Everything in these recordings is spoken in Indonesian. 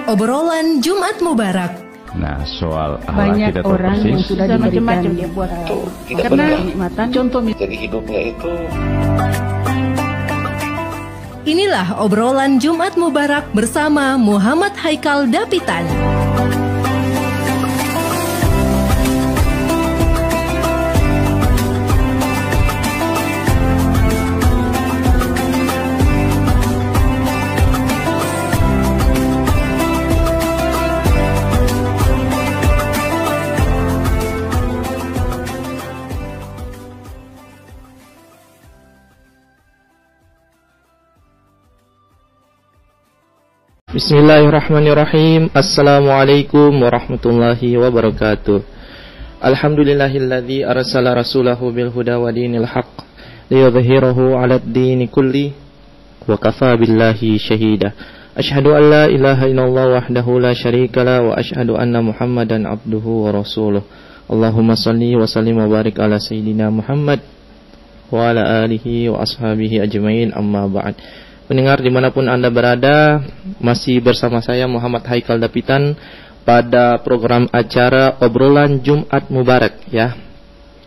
Obrolan Jumat Mubarak. Nah, soal akhlak banyak kita tahu orang persis. yang sudah macam-macam dia buat karena kenikmatan contoh jadi hidupnya itu. Inilah obrolan Jumat Mubarak bersama Muhammad Haikal Dapitan. Bismillahirrahmanirrahim. Assalamualaikum warahmatullahi wabarakatuh. Alhamdulillahilladzi arsala rasulahu bil huda wa dinil haqq liyudhhirahu 'alad dini kulli wa kafa billahi syahida. Asyhadu an la ilaha illallah wahdahu la syarikalah wa asyhadu anna Muhammadan abduhu wa rasuluh. Allahumma shalli wa sallim wa barik ala sayyidina Muhammad wa ala alihi wa ashabihi ajmain, amma ba'd. Pendengar dimanapun Anda berada, masih bersama saya Muhammad Haikal Dapitan pada program acara Obrolan Jumat Mubarak ya.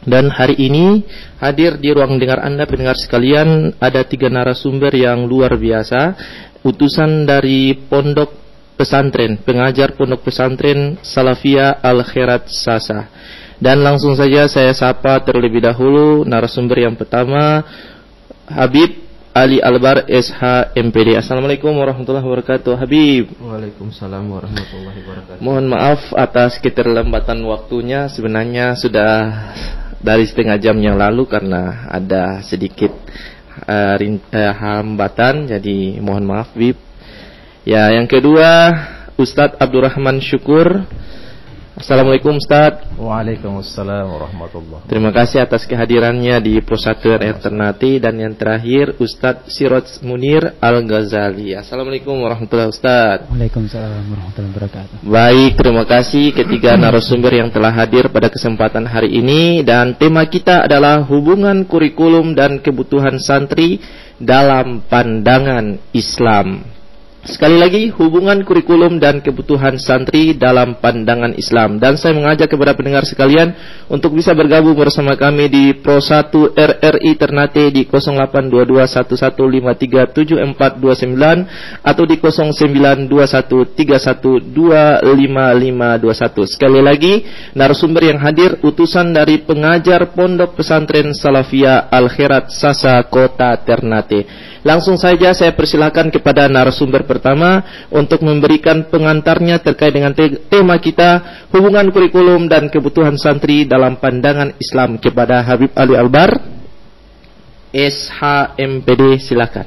Dan hari ini hadir di ruang dengar Anda pendengar sekalian ada 3 narasumber yang luar biasa, utusan dari pondok pesantren, pengajar pondok pesantren Salafiyah Al Khairat Sasa. Dan langsung saja saya sapa terlebih dahulu narasumber yang pertama, Habib Ali Albar SH MPD. Assalamualaikum warahmatullahi wabarakatuh, Habib. Waalaikumsalam warahmatullahi wabarakatuh. Mohon maaf atas keterlambatan waktunya, sebenarnya sudah dari setengah jam yang lalu karena ada sedikit hambatan, jadi mohon maaf, Habib. Ya, yang kedua Ustadz Abdurrahman Syukur. Assalamualaikum Ustaz. Waalaikumsalam warahmatullahi wabarakatuh. Terima kasih atas kehadirannya di Persatuan Ternate. Dan yang terakhir Ustadz Siroj Munir Al-Ghazali. Assalamualaikum warahmatullahi wabarakatuh. Waalaikumsalam warahmatullahi wabarakatuh. Baik, terima kasih ketiga narasumber yang telah hadir pada kesempatan hari ini. Dan tema kita adalah hubungan kurikulum dan kebutuhan santri dalam pandangan Islam. Sekali lagi, hubungan kurikulum dan kebutuhan santri dalam pandangan Islam. Dan saya mengajak kepada pendengar sekalian untuk bisa bergabung bersama kami di Pro 1 RRI Ternate di 082211537429 atau di 092131255521. Sekali lagi, narasumber yang hadir utusan dari pengajar Pondok Pesantren Salafiyah Al Khairat Sasa Kota Ternate. Langsung saja saya persilakan kepada narasumber pertama untuk memberikan pengantarnya terkait dengan tema kita, hubungan kurikulum dan kebutuhan santri dalam pandangan Islam, kepada Habib Ali Albar SHMPD. Silakan.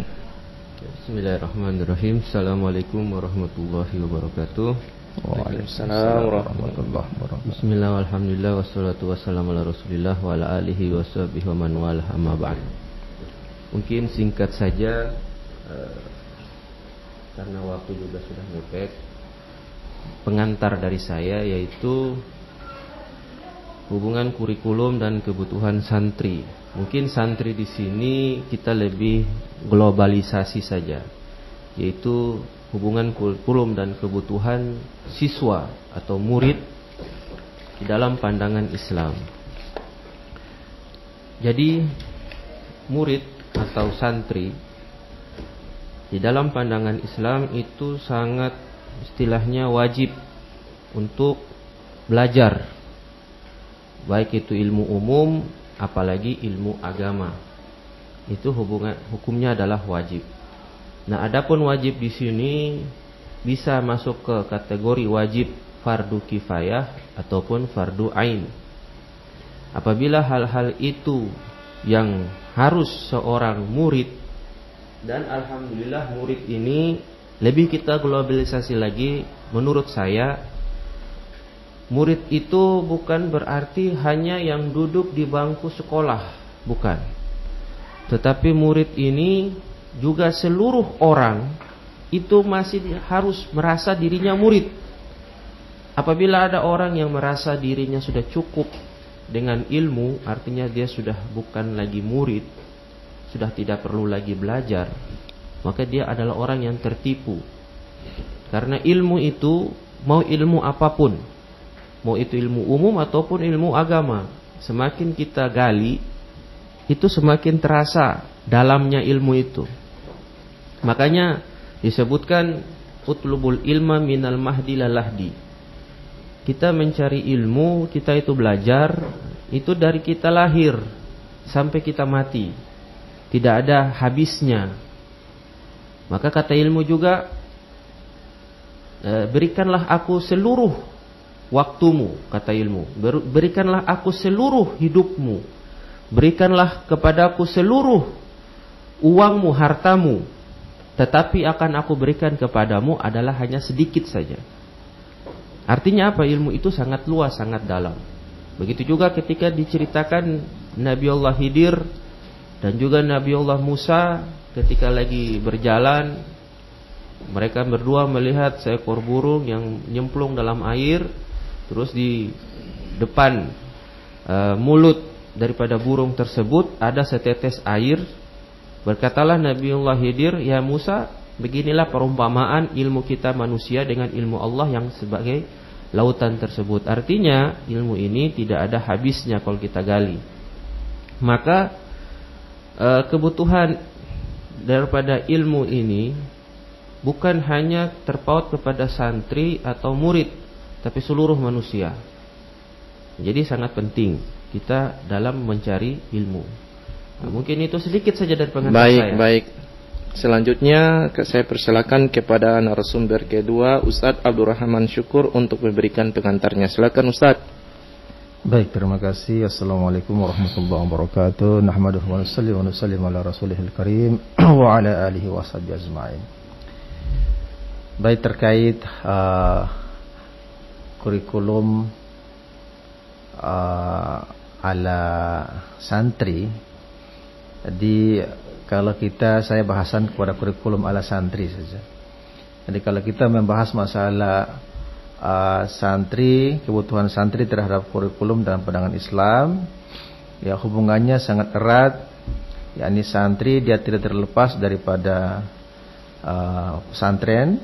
Bismillahirrahmanirrahim. Assalamualaikum warahmatullahi wabarakatuh. Waalaikumsalam warahmatullahi wabarakatuh. Bismillah, alhamdulillah, wassalatu wassalamu ala rasulillah wa ala alihi wa sahbihi wa man walah, amma ba'd. Mungkin singkat saja karena waktu juga sudah mepet. Pengantar dari saya yaitu hubungan kurikulum dan kebutuhan santri. Mungkin santri di sini kita lebih globalisasi saja, yaitu hubungan kurikulum dan kebutuhan siswa atau murid di dalam pandangan Islam. Jadi murid atau santri di dalam pandangan Islam itu sangat istilahnya wajib untuk belajar, baik itu ilmu umum apalagi ilmu agama. Itu hukumnya adalah wajib. Nah, adapun wajib di sini bisa masuk ke kategori wajib fardu kifayah ataupun fardu ain. Apabila hal-hal itu yang harus seorang murid, dan alhamdulillah murid ini lebih kita globalisasi lagi. Menurut saya, murid itu bukan berarti hanya yang duduk di bangku sekolah, bukan. Tetapi murid ini juga seluruh orang itu masih harus merasa dirinya murid. Apabila ada orang yang merasa dirinya sudah cukup dengan ilmu, artinya dia sudah bukan lagi murid, sudah tidak perlu lagi belajar, maka dia adalah orang yang tertipu. Karena ilmu itu, mau ilmu apapun, mau itu ilmu umum ataupun ilmu agama, semakin kita gali, itu semakin terasa dalamnya ilmu itu. Makanya disebutkan utlubul ilma minal mahdi lalahdi. Kita mencari ilmu, kita itu belajar, itu dari kita lahir sampai kita mati, tidak ada habisnya. Maka kata ilmu juga, berikanlah aku seluruh waktumu, kata ilmu. Berikanlah aku seluruh hidupmu. Berikanlah kepadaku seluruh uangmu, hartamu. Tetapi akan aku berikan kepadamu adalah hanya sedikit saja. Artinya apa? Ilmu itu sangat luas, sangat dalam. Begitu juga ketika diceritakan Nabi Allah Khidir dan juga Nabi Allah Musa ketika lagi berjalan, mereka berdua melihat seekor burung yang nyemplung dalam air. Terus di depan mulut daripada burung tersebut ada setetes air. Berkatalah Nabi Allah Khidir, ya Musa, beginilah perumpamaan ilmu kita manusia dengan ilmu Allah yang sebagai lautan tersebut. Artinya ilmu ini tidak ada habisnya kalau kita gali. Maka kebutuhan daripada ilmu ini bukan hanya terpaut kepada santri atau murid, tapi seluruh manusia. Jadi sangat penting kita dalam mencari ilmu. Nah, mungkin itu sedikit saja dari pengantar saya. Baik. Selanjutnya saya persilakan kepada narasumber kedua, Ustadz Abdurrahman Syukur, untuk memberikan pengantarnya. Silakan Ustadz. Baik, terima kasih. Assalamualaikum warahmatullahi wabarakatuh. Nahmaduhu wa nusallim ala rasulihil karim wa ala alihi wa sahbihi ajma'in. Baik, terkait kurikulum ala santri. Jadi kalau saya bahasan kepada kurikulum ala santri saja. Jadi kalau kita membahas masalah santri, kebutuhan santri terhadap kurikulum dalam pandangan Islam, ya hubungannya sangat erat. yakni santri dia tidak terlepas daripada pesantren,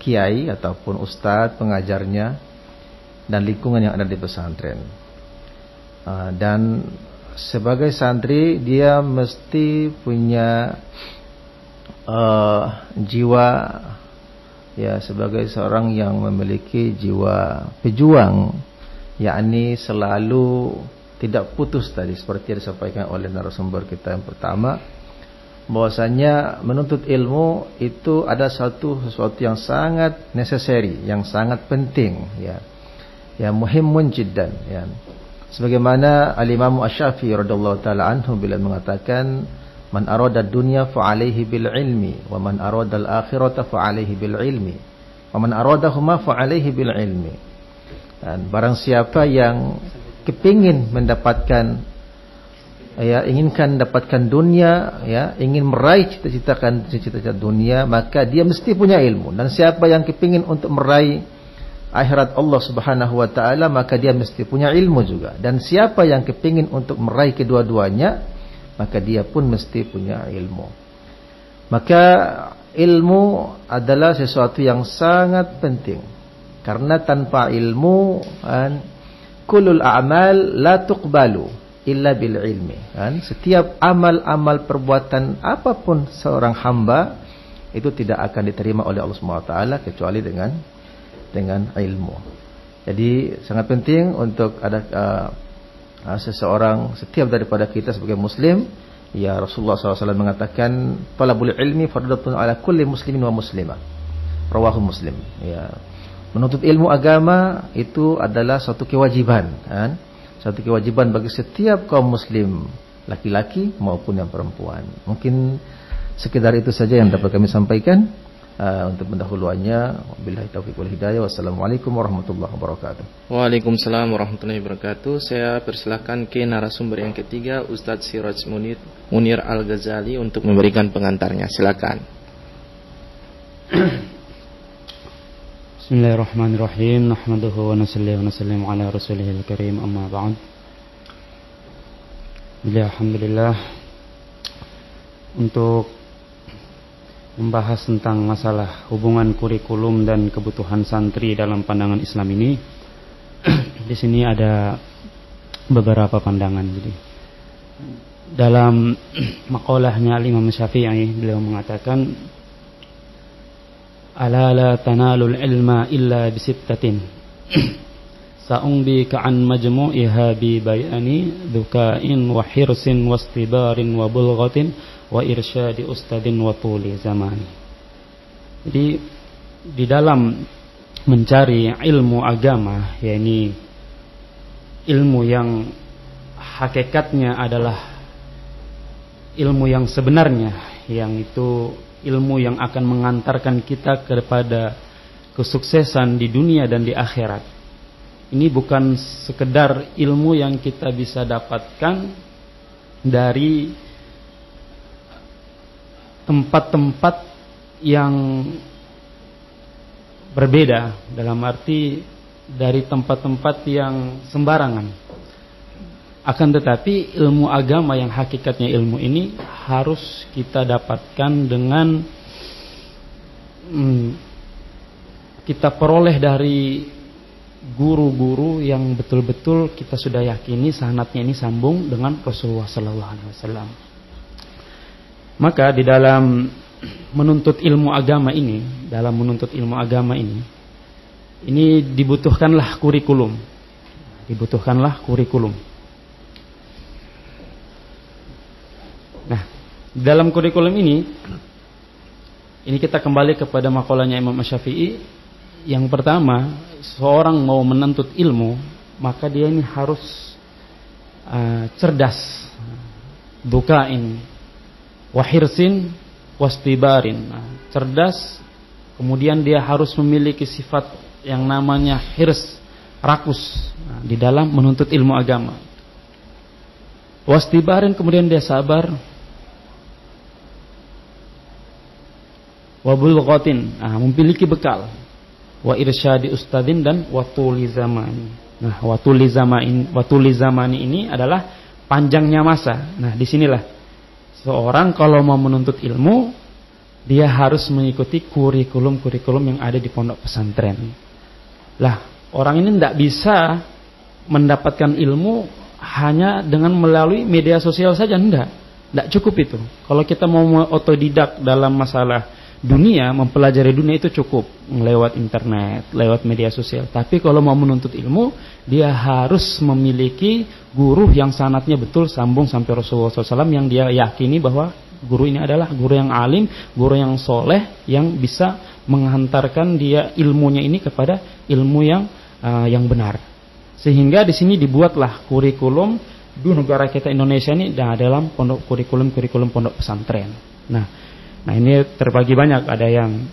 kiai ataupun ustadz pengajarnya, dan lingkungan yang ada di pesantren. Dan sebagai santri dia mesti punya jiwa, ya, sebagai seorang yang memiliki jiwa pejuang, yakni selalu tidak putus tadi seperti yang disampaikan oleh narasumber kita yang pertama, bahwasanya menuntut ilmu itu ada sesuatu yang sangat necessary, yang sangat penting, ya muhimmun jiddan, ya. Sebagaimana Al-Imam Asy-Syafi'i radhiyallahu taala anhu bila mengatakan, man arada dunya fa alaihi bil ilmi wa man arada al akhirata fa alaihi bil ilmi wa man aradahuma fa alaihi bil ilmi. Dan barang siapa yang kepingin mendapatkan, inginkan mendapatkan dunia, ingin meraih cita-cita dunia, maka dia mesti punya ilmu. Dan siapa yang kepingin untuk meraih akhirat Allah Subhanahu wa taala, maka dia mesti punya ilmu juga. Dan siapa yang kepingin untuk meraih kedua-duanya, maka dia pun mesti punya ilmu. Maka ilmu adalah sesuatu yang sangat penting, karena tanpa ilmu kullul a'mal la tuqbalu illa bil ilmi. Setiap amal-amal perbuatan apapun seorang hamba itu tidak akan diterima oleh Allah Subhanahu wa taala kecuali dengan ilmu. Jadi sangat penting untuk ada seseorang, setiap daripada kita sebagai muslim, ya Rasulullah SAW mengatakan, talabul ilmi fardhatun ala kulli muslimin wa muslimah, rawahu Muslim. Ya, menuntut ilmu agama itu adalah suatu kewajiban, suatu kewajiban bagi setiap kaum muslim, laki-laki maupun yang perempuan. Mungkin sekedar itu saja yang dapat kami sampaikan. Untuk pendahuluannya, wabillahi taufiq wal hidayah. Wassalamualaikum warahmatullahi wabarakatuh. Waalaikumsalam warahmatullahi wabarakatuh. Saya persilakan ke narasumber yang ketiga, Ustadz Siraj Munir Al-Ghazali, untuk memberikan pengantarnya. Silakan. Bismillahirrahmanirrahim. Nahmaduhu wa nusalli wa nusallim ala rasulihil karim, amma ba'd. Alhamdulillah, untuk membahas tentang masalah hubungan kurikulum dan kebutuhan santri dalam pandangan Islam ini. Di sini ada beberapa pandangan. Jadi dalam maqalahnya Imam Syafi'i, beliau mengatakan, ala la tanalul ilma illa bisittatin sa'umbi ka'an majmu'iha bi bayani dzuka'in wa hirsin wastibarin wa bulghatin wa irsyadi ustadin wa tuli zamani. Jadi di dalam mencari ilmu agama, yakni ilmu yang hakikatnya adalah ilmu yang sebenarnya, yang itu ilmu yang akan mengantarkan kita kepada kesuksesan di dunia dan di akhirat. Ini bukan sekedar ilmu yang kita bisa dapatkan dari tempat-tempat yang berbeda, dalam arti dari tempat-tempat yang sembarangan. Akan tetapi ilmu agama yang hakikatnya ilmu ini harus kita dapatkan dengan kita peroleh dari guru-guru yang betul-betul kita sudah yakini sanadnya ini sambung dengan Rasulullah sallallahu alaihi wasallam. Maka di dalam menuntut ilmu agama ini, ini dibutuhkanlah kurikulum. Nah, dalam kurikulum ini kita kembali kepada maqalahnya Imam Syafi'i. Yang pertama, seorang mau menuntut ilmu, maka dia ini harus cerdas, dukain, wahirsin, wastibarin. Cerdas, kemudian dia harus memiliki sifat yang namanya hirs, rakus, di dalam menuntut ilmu agama. Wastibarin, kemudian dia sabar. Wabulghatin, memiliki bekal. Wa irsyadi ustadin, dan watuli zamani. Nah, watuli zamani ini adalah panjangnya masa. Nah, disinilah seorang kalau mau menuntut ilmu, dia harus mengikuti kurikulum yang ada di pondok pesantren. Lah, orang ini tidak bisa mendapatkan ilmu hanya dengan melalui media sosial saja, tidak cukup itu. Kalau kita mau otodidak dalam masalah dunia, mempelajari dunia itu cukup lewat internet, lewat media sosial. Tapi kalau mau menuntut ilmu, dia harus memiliki guru yang sanadnya betul sambung sampai Rasulullah SAW, yang dia yakini bahwa guru ini adalah guru yang alim, guru yang soleh, yang bisa menghantarkan dia ilmunya ini kepada ilmu yang benar. Sehingga di sini dibuatlah kurikulum di negara kita Indonesia ini dalam kurikulum pondok pesantren. Nah, ini terbagi banyak, ada yang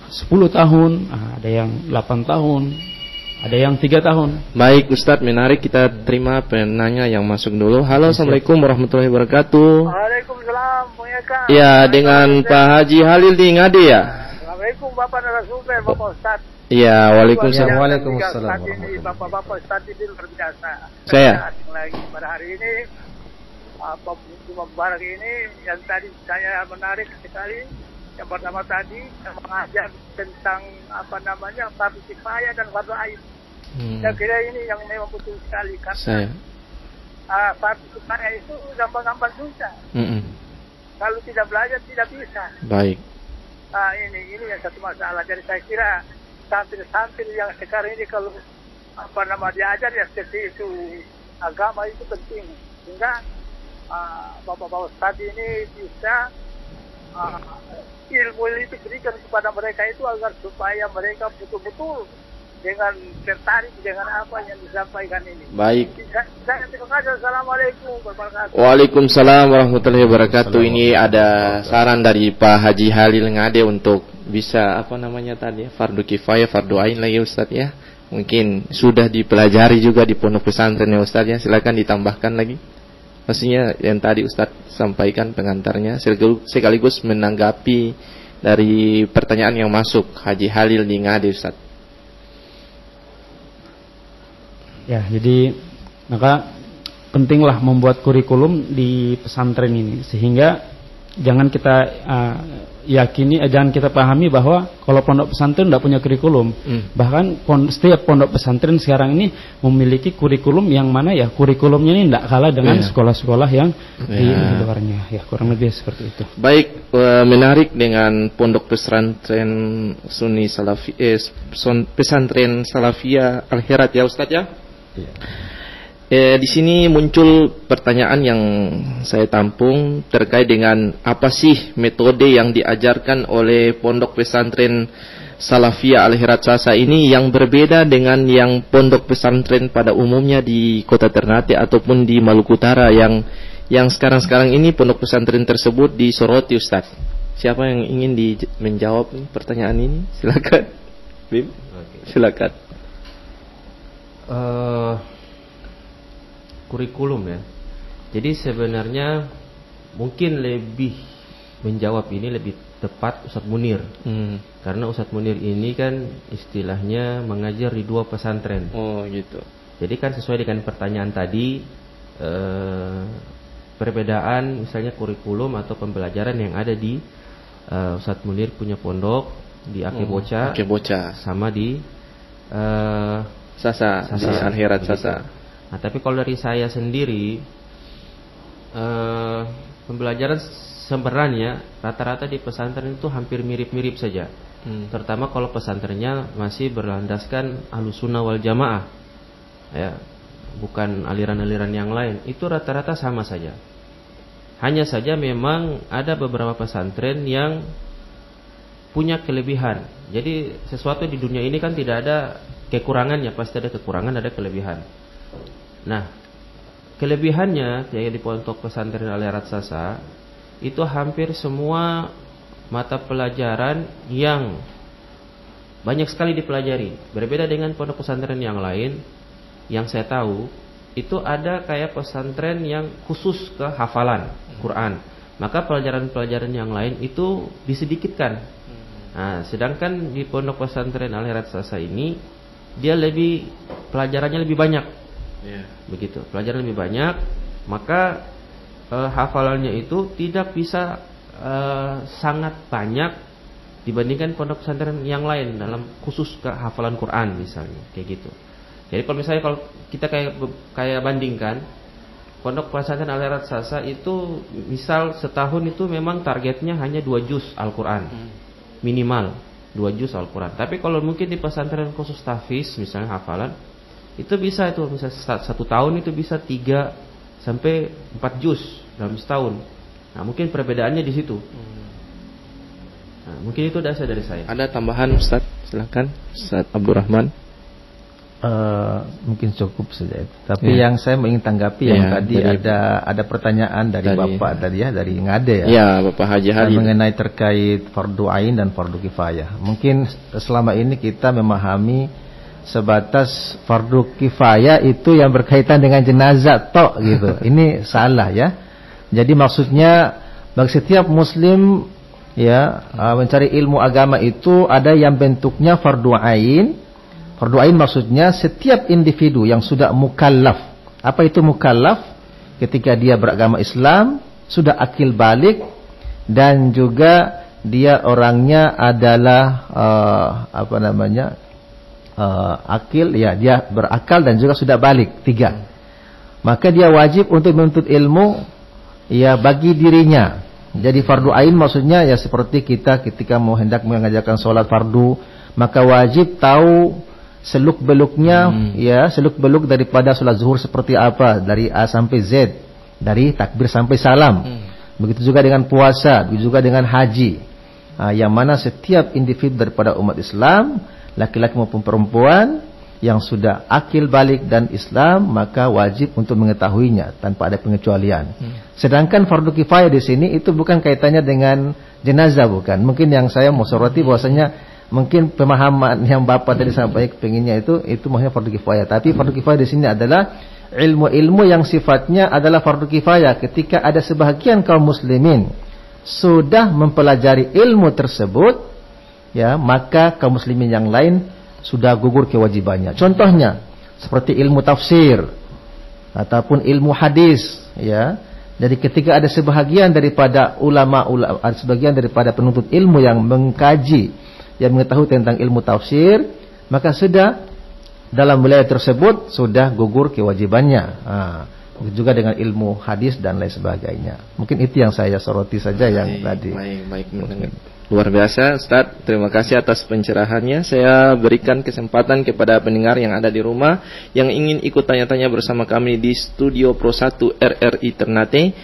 10 tahun, ada yang 8 tahun, ada yang 3 tahun. Baik Ustadz, menarik, kita terima penanya yang masuk dulu. Halo, Assalamualaikum warahmatullahi wabarakatuh. Waalaikumsalam, Bung Eka. Ya, dengan Pak Haji Halil di Ngade ya. Assalamualaikum Bapak narasumber, Bapak Ustadz. Iya, waalaikumsalam. Waalaikumsalam. Bapak Ustadz ini luar biasa. Saya lagi pada hari ini, Jumat Mubarak ini yang tadi saya menarik sekali. Yang pertama tadi yang mengajar tentang fardu kifayah dan fardu ain. Saya kira ini yang memang betul sekali, karena fardu kifayah itu gampang-gampang susah. Kalau tidak belajar tidak bisa. Baik. Ini yang satu masalah. Jadi saya kira santri-santri yang sekarang ini kalau diajar ya seperti itu, agama itu penting, sehingga Bapak-bapak Ustadz ini bisa ilmu itu berikan kepada mereka itu agar supaya mereka betul-betul dengan tertarik dengan apa yang disampaikan ini. Baik. Terima kasih. Assalamualaikum warahmatullahi wabarakatuh. Waalaikumsalam warahmatullahi wabarakatuh. Ini ada saran dari Pak Haji Halil Ngade untuk bisa fardu kifayah, fardu ain lagi Ustadz ya. Mungkin sudah dipelajari juga di pondok pesantren ya Ustadz ya. Silakan ditambahkan lagi. Maksudnya yang tadi Ustadz sampaikan pengantarnya, sekaligus menanggapi dari pertanyaan yang masuk Haji Halil di Ngade Ustadz. Ya, jadi maka pentinglah membuat kurikulum di pesantren ini, sehingga jangan kita jangan kita pahami bahwa kalau pondok pesantren tidak punya kurikulum. Bahkan setiap pondok pesantren sekarang ini memiliki kurikulum yang mana ya kurikulumnya ini tidak kalah dengan sekolah-sekolah yang di luarnya. Ya, kurang lebih seperti itu. Baik, menarik dengan pondok pesantren Sunni Salafi, pesantren Salafiyah Al-Herat ya Ustadz ya. Di sini muncul pertanyaan yang saya tampung terkait dengan apa sih metode yang diajarkan oleh pondok pesantren Salafiyah Al-Herat Sasa ini yang berbeda dengan yang pondok pesantren pada umumnya di Kota Ternate ataupun di Maluku Utara yang sekarang-sekarang ini pondok pesantren tersebut disoroti Ustaz. Siapa yang ingin menjawab pertanyaan ini? Silakan. Bim. Silakan. Kurikulum ya. Jadi sebenarnya mungkin lebih menjawab ini lebih tepat Ustadz Munir. Karena Ustadz Munir ini kan istilahnya mengajar di 2 pesantren. Oh gitu. Jadi kan sesuai dengan pertanyaan tadi, perbedaan misalnya kurikulum atau pembelajaran yang ada di Ustadz Munir punya pondok di Akeboca sama di Sasa. Di Al-Herat Sasa. Nah, tapi kalau dari saya sendiri, pembelajaran sebenarnya rata-rata di pesantren itu hampir mirip-mirip saja. Terutama kalau pesantrennya masih berlandaskan Ahlussunnah wal Jamaah, ya, bukan aliran-aliran yang lain. Itu rata-rata sama saja. Hanya saja memang ada beberapa pesantren yang punya kelebihan. Jadi sesuatu di dunia ini kan tidak ada kekurangannya, pasti ada kekurangan, ada kelebihan. Nah, kelebihannya ya di pondok pesantren Al-Herat Sasa itu hampir semua mata pelajaran yang banyak sekali dipelajari. Berbeda dengan pondok pesantren yang lain yang saya tahu, itu ada kayak pesantren yang khusus ke hafalan Quran. Maka pelajaran-pelajaran yang lain itu disedikitkan. Nah, sedangkan di pondok pesantren Al-Herat Sasa ini dia pelajarannya lebih banyak. Begitu, pelajaran lebih banyak, maka hafalannya itu tidak bisa sangat banyak dibandingkan pondok pesantren yang lain dalam khusus ke hafalan Quran misalnya, kayak gitu. Jadi kalau kita kayak bandingkan, pondok pesantren Al-Herat Sasa itu misal setahun itu memang targetnya hanya 2 juz Al-Quran minimal 2 juz Al-Quran. Tapi kalau mungkin di pesantren khusus tahfiz misalnya hafalan, itu bisa itu misalnya 1 tahun itu bisa 3 sampai 4 juz dalam setahun. Nah, mungkin perbedaannya di situ. Nah, mungkin itu dasar dari saya. Ada tambahan Ustaz? Silakan Ustaz Abdurrahman. Mungkin cukup saja. Tapi yang saya ingin tanggapi yang tadi ada pertanyaan dari Bapak tadi ya, dari Ngade ya. Ya, Bapak Haji Halim. Mengenai terkait fardu ain dan fardu kifayah. Mungkin selama ini kita memahami sebatas fardu kifayah itu yang berkaitan dengan jenazah tok gitu. Ini salah ya. Jadi maksudnya bagi setiap muslim ya mencari ilmu agama itu ada yang bentuknya fardu ain. Fardu ain maksudnya setiap individu yang sudah mukallaf. Apa itu mukallaf? Ketika dia beragama Islam, sudah akil balik dan juga dia orangnya adalah akil ya, dia berakal dan juga sudah balik 3. Maka dia wajib untuk menuntut ilmu ya bagi dirinya. Jadi fardu ain maksudnya ya seperti kita ketika mau hendak mengajarkan sholat fardu, maka wajib tahu seluk-beluknya ya, seluk-beluk daripada sholat zuhur seperti apa, dari A sampai Z, dari takbir sampai salam. Begitu juga dengan puasa, begitu juga dengan haji. Yang mana setiap individu daripada umat Islam, laki-laki maupun perempuan yang sudah akil balik dan Islam, maka wajib untuk mengetahuinya tanpa ada pengecualian. Sedangkan fardu kifayah di sini itu bukan kaitannya dengan jenazah, bukan. Mungkin yang saya mau soroti bahwasanya mungkin pemahaman yang Bapak tadi sampaikan pengennya itu maksudnya fardu kifayah. Tapi fardu kifayah di sini adalah ilmu-ilmu yang sifatnya adalah fardu kifayah. Ketika ada sebahagian kaum muslimin sudah mempelajari ilmu tersebut, ya, maka kaum muslimin yang lain sudah gugur kewajibannya. Contohnya seperti ilmu tafsir ataupun ilmu hadis, ya. Jadi ketika ada sebahagian daripada ulama, sebagian daripada penuntut ilmu yang mengkaji, yang mengetahui tentang ilmu tafsir, maka sudah dalam wilayah tersebut sudah gugur kewajibannya. Juga dengan ilmu hadis dan lain sebagainya. Mungkin itu yang saya soroti saja yang tadi. Baik. Luar biasa Ustaz, terima kasih atas pencerahannya. Saya berikan kesempatan kepada pendengar yang ada di rumah yang ingin ikut tanya-tanya bersama kami di Studio Pro 1 RRI Ternate.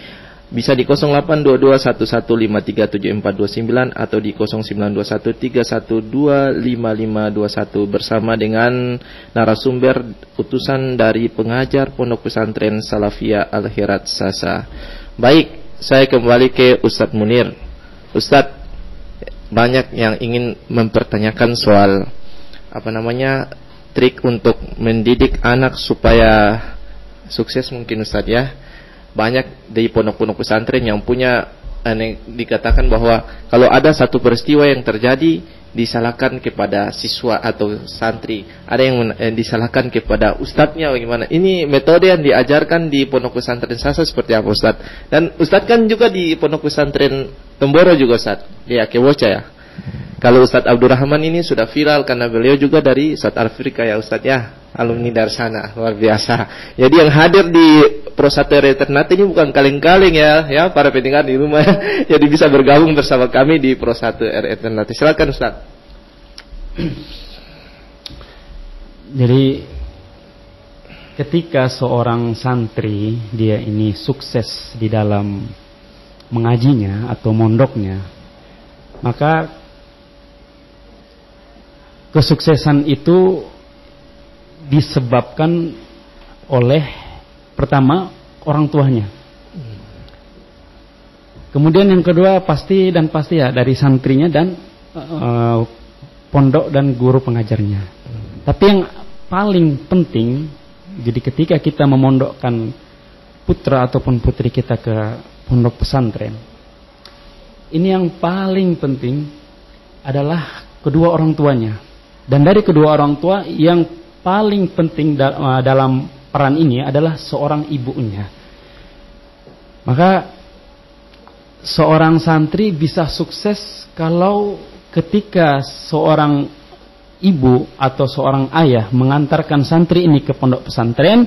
Bisa di 082211537429 atau di 092131255521 bersama dengan narasumber utusan dari pengajar Pondok Pesantren Salafiyah Al-Hirat Sasa. Baik, saya kembali ke Ustadz Munir. Ustadz, banyak yang ingin mempertanyakan soal trik untuk mendidik anak supaya sukses mungkin Ustadz ya. Banyak di pondok-pondok pesantren yang punya dikatakan bahwa kalau ada satu peristiwa yang terjadi disalahkan kepada siswa atau santri, ada yang disalahkan kepada ustadznya bagaimana. Ini metode yang diajarkan di pondok pesantren Sasa seperti apa Ustadz? Dan Ustadz kan juga di pondok pesantren Temboro juga Ustadz, di Akeboca ya. Kalau Ustadz Abdurrahman ini sudah viral karena beliau juga dari South Africa ya Ustadz ya, alumni dari sana, luar biasa. Jadi yang hadir di Pro 1 RRI Ternate ini bukan kaleng-kaleng ya para pendengar di rumah. Jadi bisa bergabung bersama kami di Pro 1 RRI Ternate. Silakan Ustadz. Jadi ketika seorang santri dia ini sukses di dalam mengajinya atau mondoknya, maka kesuksesan itu disebabkan oleh pertama orang tuanya. Kemudian yang kedua pasti ya dari santrinya dan pondok dan guru pengajarnya. Tapi yang paling penting, jadi ketika kita memondokkan putra ataupun putri kita ke pondok pesantren, ini yang paling penting adalah kedua orang tuanya. Dan dari kedua orang tua yang paling penting dalam peran ini adalah seorang ibunya. Maka seorang santri bisa sukses kalau ketika seorang ibu atau seorang ayah mengantarkan santri ini ke pondok pesantren,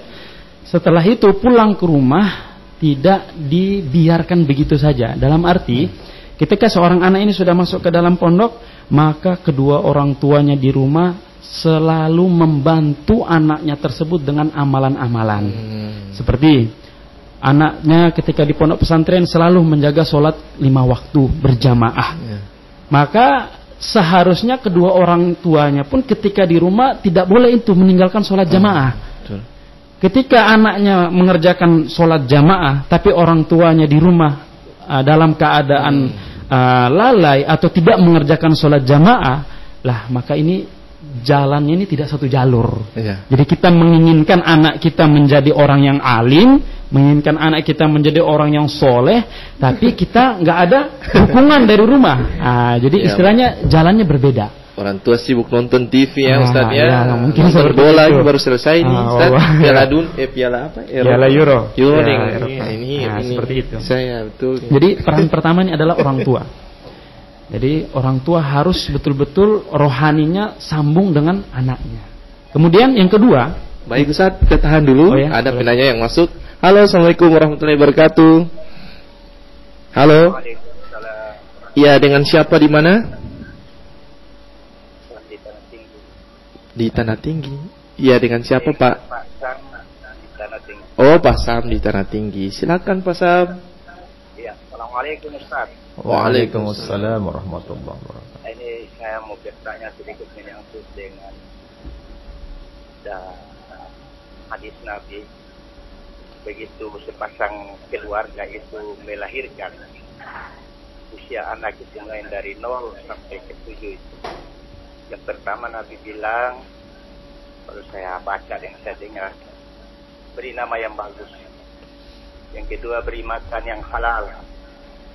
setelah itu pulang ke rumah tidak dibiarkan begitu saja. Dalam arti ketika seorang anak ini sudah masuk ke dalam pondok, maka kedua orang tuanya di rumah selalu membantu anaknya tersebut dengan amalan-amalan. Seperti anaknya ketika di pondok pesantren selalu menjaga sholat 5 waktu berjamaah. Maka seharusnya kedua orang tuanya pun ketika di rumah tidak boleh itu meninggalkan sholat jamaah. Ketika anaknya mengerjakan sholat jamaah tapi orang tuanya di rumah dalam keadaan lalai atau tidak mengerjakan sholat jamaah, lah maka ini jalannya ini tidak satu jalur. Jadi kita menginginkan anak kita menjadi orang yang alim, menginginkan anak kita menjadi orang yang soleh, tapi kita nggak ada dukungan dari rumah. Jadi istilahnya jalannya berbeda. Orang tua sibuk nonton TV ya Ustaz ya. Mungkin nonton bola ini baru selesai nih Ustaz. Piala apa? Piala Euro. Ini seperti itu. Saya betul. Jadi peran pertama ini adalah orang tua. Jadi orang tua harus betul-betul rohaninya sambung dengan anaknya. Kemudian yang kedua, baik Ustaz, kita tahan dulu. Ada penanya yang masuk. Halo, Assalamualaikum warahmatullahi wabarakatuh. Halo. Iya, dengan siapa di mana? Di Tanah Tinggi. Iya, dengan siapa Pak? Pak Sam di Tanah Tinggi. Oh, Pak Sam di Tanah Tinggi. Silakan Pak Sam. Iya, Assalamualaikum Ustaz. Waalaikumsalam warahmatullahi wabarakatuh. Ini saya mau bertanya sedikit menyangkut dengan hadis Nabi. Begitu sepasang keluarga itu melahirkan, usia anak itu mulai dari 0 sampai ke 7 itu. Yang pertama Nabi bilang, kalau saya baca dan saya dengar, beri nama yang bagus. Yang kedua, beri makan yang halal.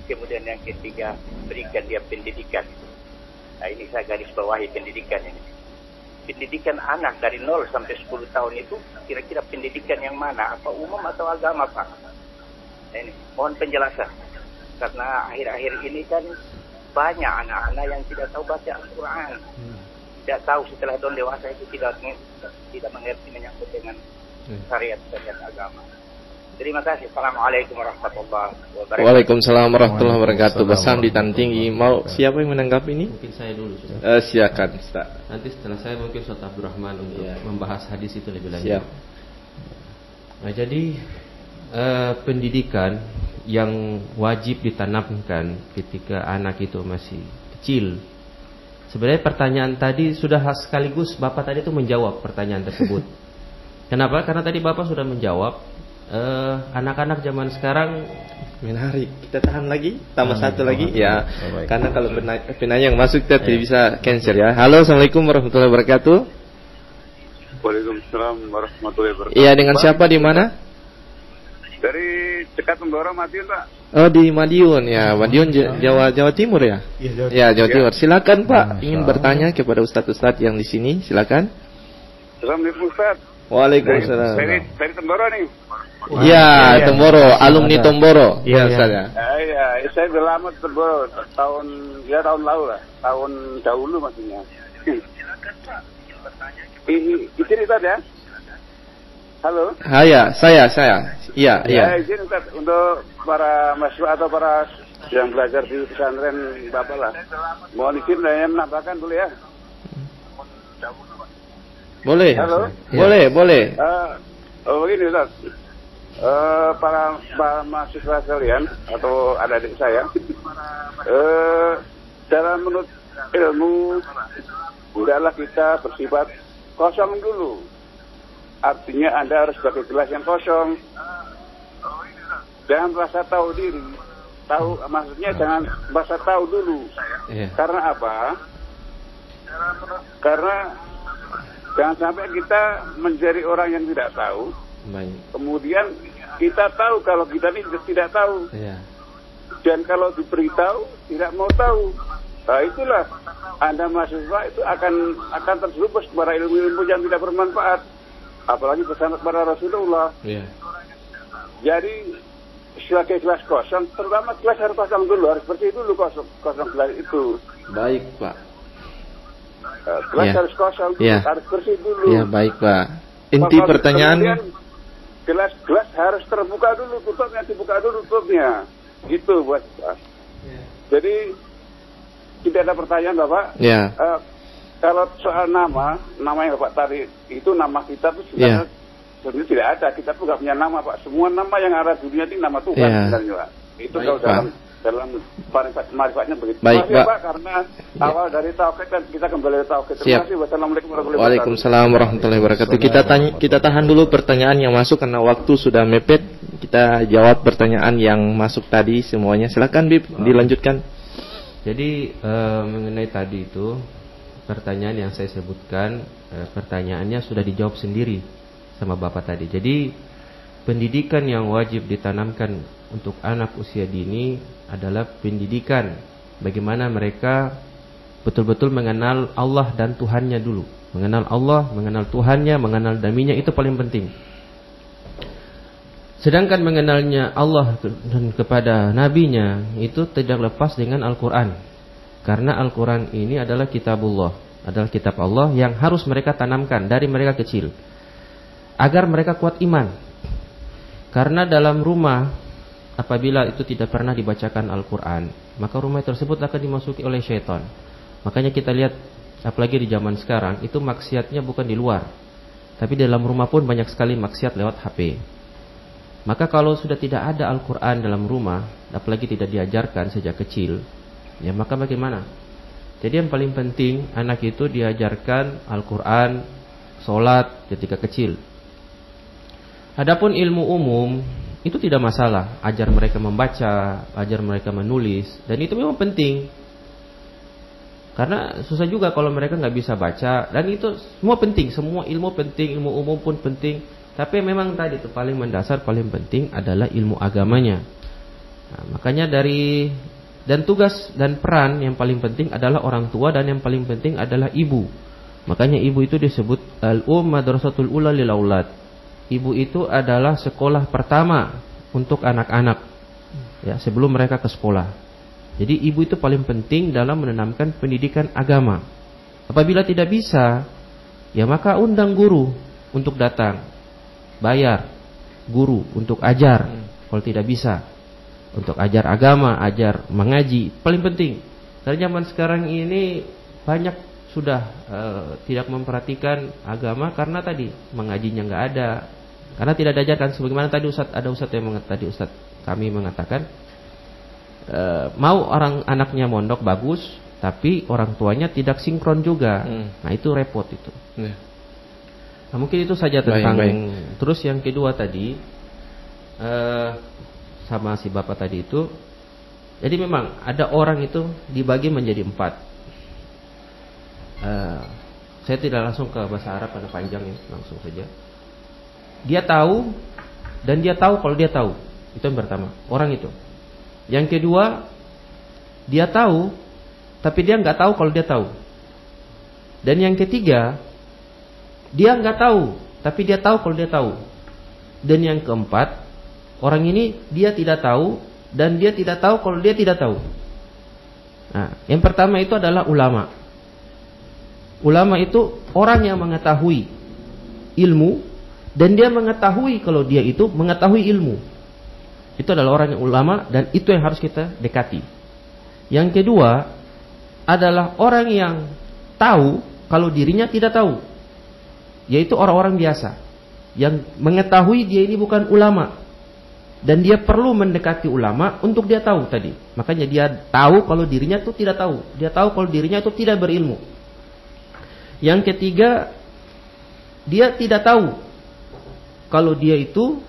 Kemudian yang ketiga, berikan dia pendidikan. Nah ini saya garis bawahi pendidikan ini. Pendidikan anak dari 0 sampai 10 tahun itu kira-kira pendidikan yang mana? Apa umum atau agama Pak? Ini mohon penjelasan, karena akhir-akhir ini kan banyak anak-anak yang tidak tahu baca Al-Quran, tidak tahu setelah dewasa itu tidak mengerti menyangkut dengan syariat agama. Terima kasih. Assalamualaikum warahmatullahi wabarakatuh. Waalaikumsalam warahmatullahi wabarakatuh. Basam di Tan Tinggi. Mau siapa yang menanggapi ini? Mungkin saya dulu. Silakan, Ustaz. Nanti setelah saya mungkin Ustaz Abdurrahman untuk membahas hadis itu lebih lanjut. Siap. Nah, jadi pendidikan yang wajib ditanamkan ketika anak itu masih kecil. Sebenarnya pertanyaan tadi sudah sekaligus Bapak tadi itu menjawab pertanyaan tersebut. Kenapa? Karena tadi Bapak sudah menjawab. Anak-anak zaman sekarang menarik. Kita tahan lagi, tambah satu lagi ya. Karena kalau penanya yang masuk kita tidak bisa cancel ya. Halo, assalamualaikum warahmatullahi wabarakatuh. Waalaikumsalam warahmatullahi wabarakatuh. Iya, dengan siapa di mana? Dari dekat Temboro, Madiun, Pak. Oh, di Madiun ya. Madiun Jawa Timur ya? Iya, Jawa Timur. Silakan Pak, ingin bertanya kepada ustadz-ustadz yang di sini, silakan. Assalamualaikum Ustaz. Waalaikumsalam. Dari Temboro nih. Iya, Temboro, alumni Temboro. Iya, Ustaz ya. Iya, saya udah lama Temboro, tahun lalu lah, tahun dahulu maksudnya. Izin Ustaz ya. Halo. Saya. Iya. Izin Ustaz untuk para mahasiswa atau para yang belajar di pesantren Bapak lah. Mohon izin saya menambahkan dulu ya. Boleh. Halo. Boleh. Begini Ustaz. Para mahasiswa sekalian atau adik-adik saya, dalam menurut ilmu hendaklah kita bersifat kosong dulu. Artinya Anda harus sebagai gelas yang kosong. Jangan merasa tahu diri. Maksudnya jangan merasa tahu dulu. Karena apa? Karena jangan sampai kita menjadi orang yang tidak tahu. Kemudian kita tahu kalau kita ini tidak tahu, dan kalau diberitahu tidak mau tahu. Nah, itulah Anda mahasiswa itu akan terjerumus kepada ilmu-ilmu yang tidak bermanfaat, apalagi bersama kepada Rasulullah. Jadi sebagai gelas kosong, terutama gelas harus kosong dulu, harus bersih dulu kosong gelas itu. Baik Pak. Gelas harus kosong, harus bersih dulu. Iya baik Pak. Inti pertanyaan. Gelas harus terbuka dulu tutupnya, gitu buat. Jadi tidak ada pertanyaan Bapak. Kalau soal nama yang Bapak tadi itu nama kita tuh sebenarnya tidak ada. Kita tuh nggak punya nama Pak. Semua nama yang ada di dunia ini nama Tuhan sebenarnya Pak. Itu baik, kalau dalam marifatnya begitu. Baik Pak. Pak. Karena awal dari tauhid dan kita kembali ke tauhid. Terima kasih. Wassalamualaikum warahmatullahi wabarakatuh. Waalaikumsalam warahmatullahi wabarakatuh. Kita tahan dulu pertanyaan yang masuk karena waktu sudah mepet. Kita jawab pertanyaan yang masuk tadi semuanya. Silakan Bib, dilanjutkan. Jadi mengenai tadi itu pertanyaan yang saya sebutkan, pertanyaannya sudah dijawab sendiri sama Bapak tadi. Jadi pendidikan yang wajib ditanamkan untuk anak usia dini adalah pendidikan bagaimana mereka betul-betul mengenal Allah dan Tuhannya dulu. Mengenal Allah, mengenal Tuhannya, mengenal daminya, itu paling penting. Sedangkan mengenalnya Allah dan kepada nabinya itu tidak lepas dengan Al-Quran. Karena Al-Quran ini adalah kitabullah, adalah kitab Allah yang harus mereka tanamkan dari mereka kecil agar mereka kuat iman. Karena dalam rumah apabila itu tidak pernah dibacakan Al-Quran, maka rumah tersebut akan dimasuki oleh syaitan. Makanya kita lihat apalagi di zaman sekarang itu maksiatnya bukan di luar, tapi dalam rumah pun banyak sekali maksiat lewat HP. Maka kalau sudah tidak ada Al-Quran dalam rumah, apalagi tidak diajarkan sejak kecil, ya maka bagaimana? Jadi yang paling penting anak itu diajarkan Al-Quran, sholat ketika kecil. Adapun ilmu umum itu tidak masalah, ajar mereka membaca, ajar mereka menulis, dan itu memang penting. Karena susah juga kalau mereka nggak bisa baca, dan itu semua penting, semua ilmu penting, ilmu umum pun penting. Tapi memang tadi itu paling mendasar, paling penting adalah ilmu agamanya. Nah, makanya dan tugas dan peran yang paling penting adalah orang tua, dan yang paling penting adalah ibu. Makanya ibu itu disebut al-madrasatul ula lil aulad. Ibu itu adalah sekolah pertama untuk anak-anak ya sebelum mereka ke sekolah. Jadi ibu itu paling penting dalam menanamkan pendidikan agama. Apabila tidak bisa, ya maka undang guru untuk datang. Bayar guru untuk ajar. Kalau tidak bisa, untuk ajar agama, ajar mengaji, paling penting. Karena zaman sekarang ini banyak sudah tidak memperhatikan agama karena tadi mengajinya nggak ada. Karena tidak diajarkan sebagaimana tadi Ustadz yang tadi Ustadz kami mengatakan mau orang anaknya mondok bagus, tapi orang tuanya tidak sinkron juga. Nah itu repot itu. Nah mungkin itu saja tentang. Terus yang kedua tadi sama si bapak tadi itu. Jadi memang ada orang itu dibagi menjadi 4. Saya tidak langsung ke bahasa Arab karena panjang ya, langsung saja. Dia tahu dan dia tahu kalau dia tahu. Itu yang pertama, orang itu. Yang kedua, dia tahu tapi dia nggak tahu kalau dia tahu. Dan yang ketiga, dia nggak tahu tapi dia tahu kalau dia tahu. Dan yang keempat, orang ini dia tidak tahu dan dia tidak tahu kalau dia tidak tahu. Nah, yang pertama itu adalah ulama. Ulama itu orang yang mengetahui ilmu dan dia mengetahui kalau dia itu mengetahui ilmu. Itu adalah orang yang ulama dan itu yang harus kita dekati. Yang kedua adalah orang yang tahu kalau dirinya tidak tahu, yaitu orang-orang biasa yang mengetahui dia ini bukan ulama dan dia perlu mendekati ulama untuk dia tahu tadi. Makanya dia tahu kalau dirinya itu tidak tahu, dia tahu kalau dirinya itu tidak berilmu. Yang ketiga, dia tidak tahu kalau dia itu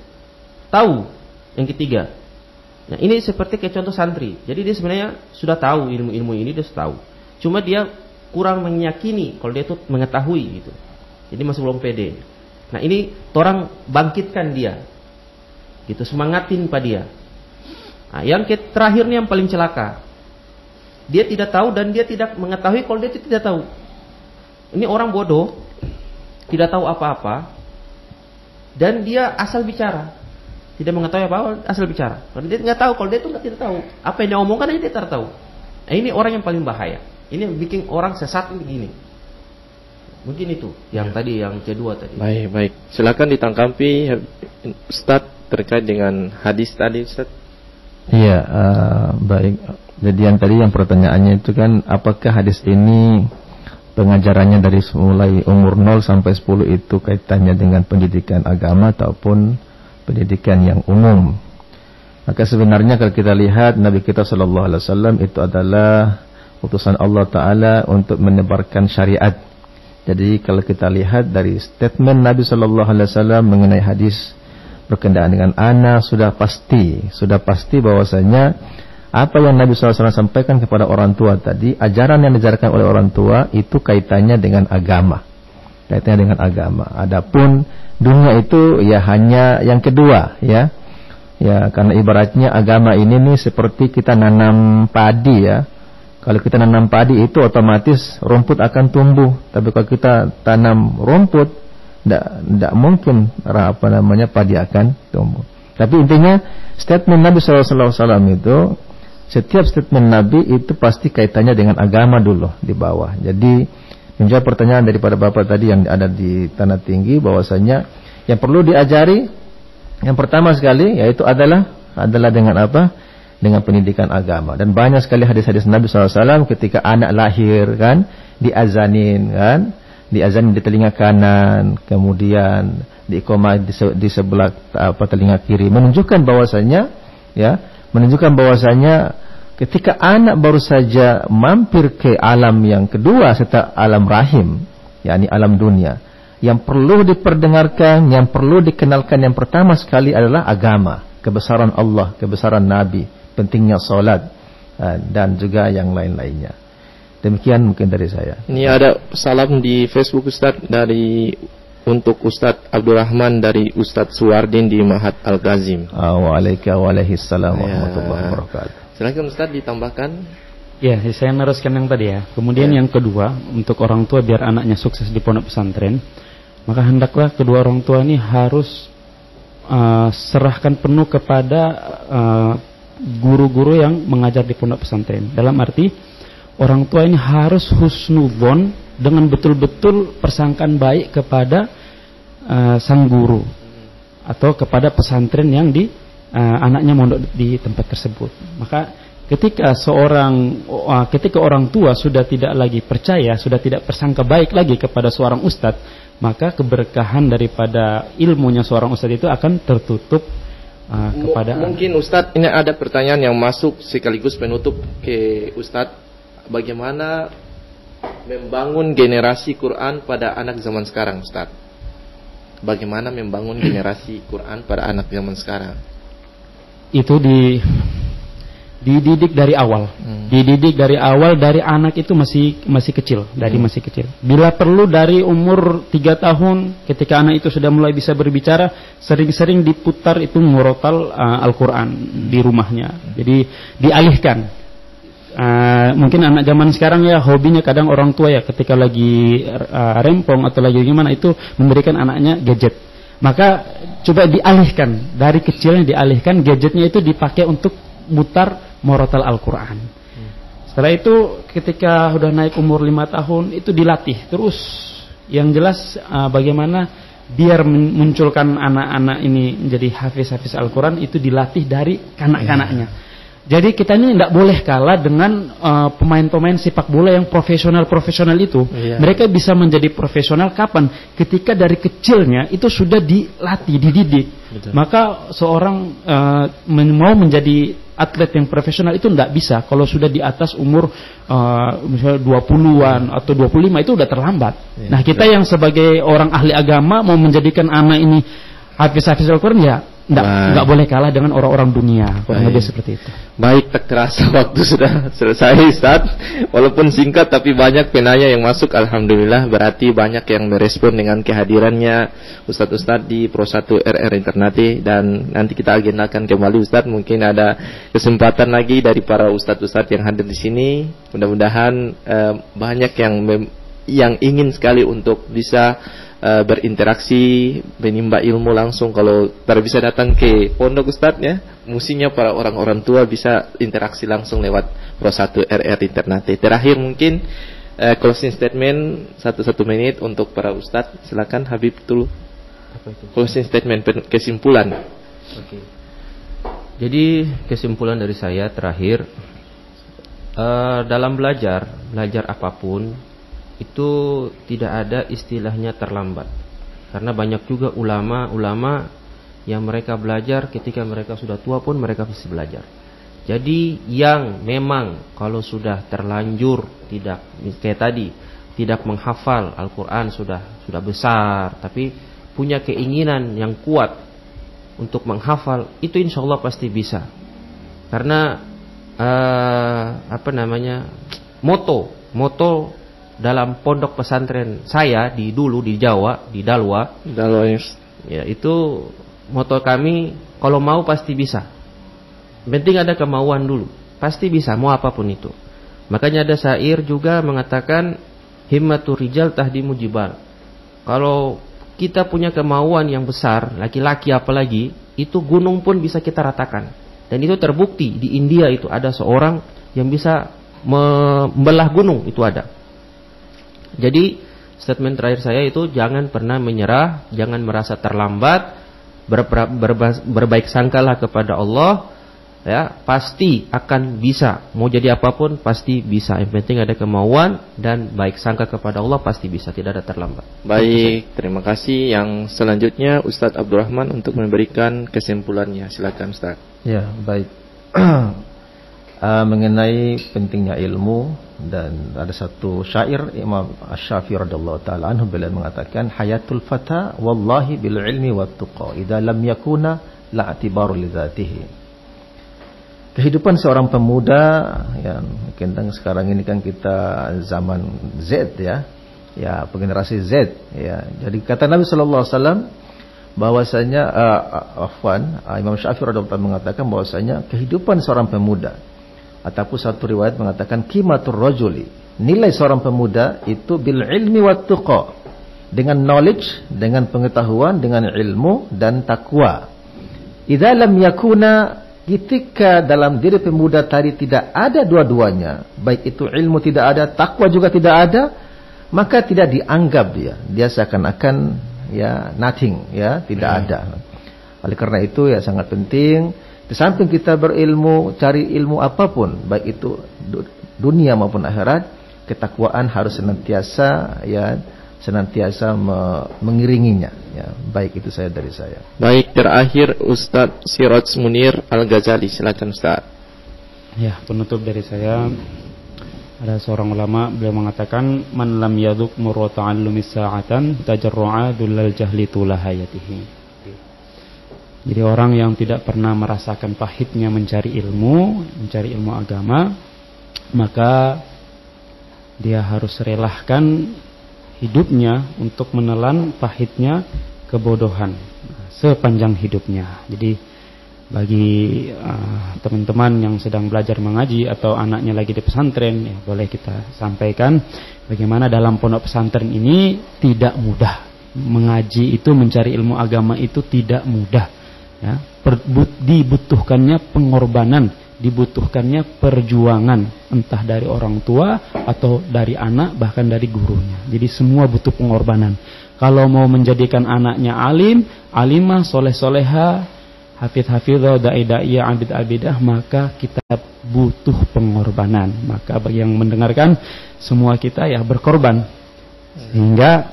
tahu. Yang ketiga, nah ini seperti kayak contoh santri. Jadi dia sebenarnya sudah tahu ilmu-ilmu ini, dia sudah tahu. Cuma dia kurang meyakini kalau dia itu mengetahui gitu. Jadi masih belum pede. Nah ini orang bangkitkan dia, gitu, semangatin pada dia. Nah, yang terakhirnya yang paling celaka, dia tidak tahu dan dia tidak mengetahui kalau dia itu tidak tahu. Ini orang bodoh, tidak tahu apa-apa, dan dia asal bicara, tidak mengetahui apa-apa, asal bicara. Karena dia nggak tahu, kalau dia itu tidak tahu apa yang dia omongkan, dia tidak tahu. Nah, ini orang yang paling bahaya. Ini yang bikin orang sesat begini. Mungkin itu yang tadi, yang kedua tadi. Baik. Silakan ditanggapi Ustaz terkait dengan hadis tadi, Ustaz. Iya, baik. Jadi yang pertanyaannya itu kan, apakah hadis ini pengajarannya dari mulai umur 0 sampai 10 itu kaitannya dengan pendidikan agama ataupun pendidikan yang umum? Maka sebenarnya kalau kita lihat Nabi kita sallallahu alaihi wasallam itu adalah utusan Allah Ta'ala untuk menebarkan syariat. Jadi kalau kita lihat dari statement Nabi sallallahu alaihi wasallam mengenai hadis berkenaan dengan anak, sudah pasti bahwasanya apa yang Nabi SAW sampaikan kepada orang tua tadi, ajaran yang diajarkan oleh orang tua itu kaitannya dengan agama. Adapun dunia itu ya hanya yang kedua, ya. Ya, karena ibaratnya agama ini nih seperti kita nanam padi, ya. Kalau kita nanam padi itu otomatis rumput akan tumbuh. Tapi kalau kita tanam rumput, tidak mungkin padi akan tumbuh. Tapi intinya statement Nabi SAW itu, setiap statement Nabi itu pasti kaitannya dengan agama dulu di bawah. Jadi menjawab pertanyaan daripada Bapak tadi yang ada di Tanah Tinggi, bahwasanya yang perlu diajari yang pertama sekali yaitu adalah dengan apa? Dengan pendidikan agama. Dan banyak sekali hadis-hadis Nabi SAW ketika anak lahir kan, diazanin kan, diazanin di telinga kanan, kemudian diiqamah di sebelah telinga kiri, menunjukkan bahwasanya ketika anak baru saja mampir ke alam yang kedua setelah alam rahim, yakni alam dunia, yang perlu diperdengarkan, yang perlu dikenalkan yang pertama sekali adalah agama, kebesaran Allah, kebesaran Nabi, pentingnya salat, dan juga yang lain-lainnya. Demikian mungkin dari saya. Ini ada salam di Facebook Ustaz untuk Ustadz Abdurrahman dari Ustadz Suwardin di Mahat Al-Ghazim. Waalaikumsalam warahmatullahi wabarakatuh. Silakan Ustadz ditambahkan. Ya, saya meneruskan yang tadi ya. Kemudian yang kedua, untuk orang tua biar anaknya sukses di pondok pesantren, maka hendaklah kedua orang tua ini harus serahkan penuh kepada guru-guru yang mengajar di pondok pesantren. Dalam arti orang tua ini harus husnudzon dengan betul-betul persangkaan baik kepada sang guru atau kepada pesantren yang anaknya mondok di tempat tersebut. Maka ketika orang tua sudah tidak lagi percaya, sudah tidak persangka baik lagi kepada seorang ustadz, maka keberkahan daripada ilmunya seorang ustadz itu akan tertutup kepada mungkin Ustadz, ini ada pertanyaan yang masuk sekaligus penutup ke Ustadz. Bagaimana membangun generasi Quran pada anak zaman sekarang, Ustadz? Bagaimana membangun generasi Quran pada anak zaman sekarang? Itu dididik dari awal. Dididik dari awal, dari anak itu masih kecil, masih kecil. Bila perlu dari umur 3 tahun, ketika anak itu sudah mulai bisa berbicara, sering-sering diputar itu murotal Al-Quran di rumahnya. Jadi dialihkan. Mungkin anak zaman sekarang ya hobinya kadang orang tua ya ketika lagi rempong atau lagi gimana itu memberikan anaknya gadget. Maka coba dialihkan, dari kecilnya dialihkan, gadgetnya itu dipakai untuk mutar murotal Al-Quran. Setelah itu ketika sudah naik umur 5 tahun itu dilatih terus. Yang jelas bagaimana biar munculkan anak-anak ini menjadi hafiz-hafiz Al-Quran itu dilatih dari kanak-kanaknya. Jadi kita ini tidak boleh kalah dengan pemain-pemain sepak bola yang profesional itu. Mereka bisa menjadi profesional kapan? Ketika dari kecilnya itu sudah dilatih, dididik. Betul. Maka seorang mau menjadi atlet yang profesional itu tidak bisa kalau sudah di atas umur misalnya 20-an atau 25 itu udah terlambat. Nah kita yang sebagai orang ahli agama mau menjadikan anak ini hafiz-hafiz Al-Quran ya nggak boleh kalah dengan orang-orang dunia. Kurang lebih seperti itu. Baik, tak terasa waktu sudah selesai, Ustaz. Walaupun singkat tapi banyak penanya yang masuk. Alhamdulillah, berarti banyak yang merespon dengan kehadirannya Ustaz-Ustaz di Pro 1 RR Internati. Dan nanti kita agendakan kembali, Ustaz. Mungkin ada kesempatan lagi dari para Ustaz-Ustaz yang hadir di sini. Mudah-mudahan banyak yang ingin sekali untuk bisa berinteraksi, menimba ilmu langsung. Kalau bisa datang ke pondok Ustadz ya, mestinya para orang-orang tua bisa interaksi langsung lewat Pro 1 RR Internati. Terakhir mungkin closing statement 1 menit untuk para Ustadz. Silakan Habib dulu. Closing statement, kesimpulan. Oke. Jadi kesimpulan dari saya terakhir, dalam belajar apapun itu tidak ada istilahnya terlambat. Karena banyak juga ulama-ulama yang mereka belajar ketika mereka sudah tua pun mereka masih belajar. Jadi yang memang kalau sudah terlanjur tidak kayak tadi, tidak menghafal Al-Quran sudah besar, tapi punya keinginan yang kuat untuk menghafal, itu insya Allah pasti bisa. Karena moto dalam pondok pesantren saya dulu di Jawa, di Dalwa ya, itu moto kami, kalau mau pasti bisa. Penting ada kemauan dulu, pasti bisa, mau apapun itu. Makanya ada syair juga mengatakan himmatur rijal tahdimu jibal. Kalau kita punya kemauan yang besar, laki-laki apalagi, itu gunung pun bisa kita ratakan. Dan itu terbukti di India, itu ada seorang yang bisa membelah gunung, itu ada. Jadi statement terakhir saya itu jangan pernah menyerah, jangan merasa terlambat, berbaik sangkalah kepada Allah, ya pasti akan bisa. Mau jadi apapun pasti bisa. Yang penting ada kemauan dan baik sangka kepada Allah, pasti bisa, tidak ada terlambat. Baik, terima kasih. Yang selanjutnya Ustadz Abdurrahman untuk memberikan kesimpulannya. Silakan Ustadz. Ya, baik. Mengenai pentingnya ilmu, dan ada satu syair Imam Asy-Syafi'i radhiyallahu taala anhu, beliau mengatakan hayatul fata wallahi bil ilmi wat tuqa idza lam yakuna la i'tibaru li dzatihi. Kehidupan seorang pemuda yang mungkin sekarang ini kan kita zaman Z ya, generasi Z ya. Jadi kata Nabi sallallahu alaihi wasallam bahwasanya Imam Syafi'i radhiyallahu taala mengatakan bahwasanya kehidupan seorang pemuda, ataupun satu riwayat mengatakan qimatur rajuli, nilai seorang pemuda itu bil ilmi wat tuqa, dengan knowledge, dengan pengetahuan, dengan ilmu dan takwa. idza lam yakuna, ketika dalam diri pemuda tadi tidak ada dua-duanya, baik itu ilmu tidak ada, takwa juga tidak ada, maka tidak dianggap dia seakan-akan ya nothing, ya tidak ada. Oleh karena itu ya sangat penting, di samping kita berilmu, cari ilmu apapun, baik itu dunia maupun akhirat, ketakwaan harus senantiasa mengiringinya. Ya, baik itu dari saya. Baik, terakhir Ustadz Siraj Munir Al-Ghazali, silakan Ustadz. Ya, penutup dari saya, ada seorang ulama, beliau mengatakan, man lam yaduk murra ta'allumi sa'atan tajarru'a dullal jahli tula hayatihi. Jadi orang yang tidak pernah merasakan pahitnya mencari ilmu agama, maka dia harus relahkan hidupnya untuk menelan pahitnya kebodohan sepanjang hidupnya. Jadi bagi teman-teman yang sedang belajar mengaji atau anaknya lagi di pesantren, ya boleh kita sampaikan bagaimana dalam pondok pesantren ini tidak mudah. Mengaji itu, mencari ilmu agama itu tidak mudah. Ya, dibutuhkannya pengorbanan, dibutuhkannya perjuangan, entah dari orang tua atau dari anak, bahkan dari gurunya. Jadi semua butuh pengorbanan. Kalau mau menjadikan anaknya alim, alimah, soleh-soleha, hafidh-hafidhah, da'i-da'iyah, abid-abidah, maka kita butuh pengorbanan. Maka bagi yang mendengarkan, semua kita ya berkorban, sehingga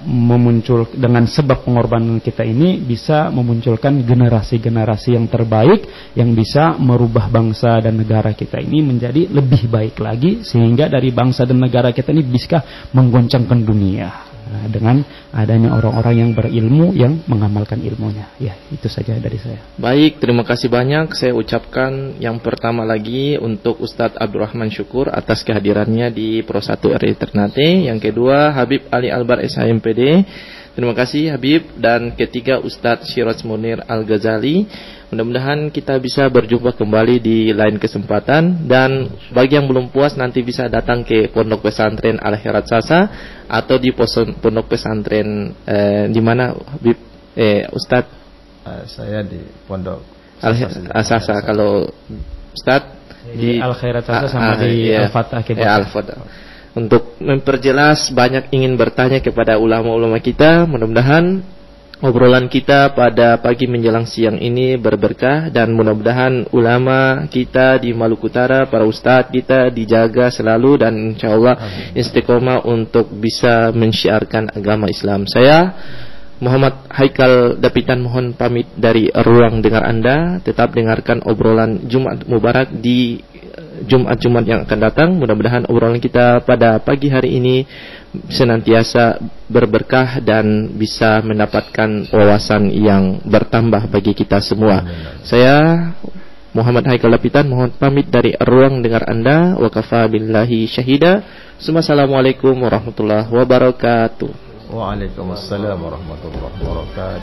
dengan sebab pengorbanan kita ini bisa memunculkan generasi-generasi yang terbaik yang bisa merubah bangsa dan negara kita ini menjadi lebih baik lagi, sehingga dari bangsa dan negara kita ini bisa menggoncangkan dunia dengan adanya orang-orang yang berilmu, yang mengamalkan ilmunya. Ya, itu saja dari saya. Baik, terima kasih banyak. Saya ucapkan yang pertama lagi untuk Ustadz Abdurrahman Syukur atas kehadirannya di Pro 1 RI Ternate. Yang kedua, Habib Ali Albar SHMPD. Terima kasih Habib. Dan ketiga, Ustadz Siraj Munir Al-Ghazali. Mudah-mudahan kita bisa berjumpa kembali di lain kesempatan. Dan bagi yang belum puas, nanti bisa datang ke Pondok Pesantren Al-Khairat Sasa atau di Pondok Pesantren di mana Habib Ustadz? Saya di Pondok Sasa. Kalau Ustadz di Al-Khairat Sasa sama di Al-Fatah. Al-Fatah. Untuk memperjelas, banyak ingin bertanya kepada ulama-ulama kita. Mudah-mudahan obrolan kita pada pagi menjelang siang ini berberkah, dan mudah-mudahan ulama kita di Maluku Utara, para ustadz kita dijaga selalu, dan insyaallah istiqomah untuk bisa mensyiarkan agama Islam. Saya Muhammad Haikal Dapitan mohon pamit dari ruang dengar Anda. Tetap dengarkan obrolan Jumat Mubarak di Jumat-Jumat yang akan datang. Mudah-mudahan obrolan kita pada pagi hari ini senantiasa berberkah dan bisa mendapatkan wawasan yang bertambah bagi kita semua. Saya Muhammad Haikal Dapitan mohon pamit dari ruang dengar Anda. Wa kafa billahi syahida. Assalamualaikum warahmatullahi wabarakatuh. Waalaikumsalam warahmatullahi wabarakatuh.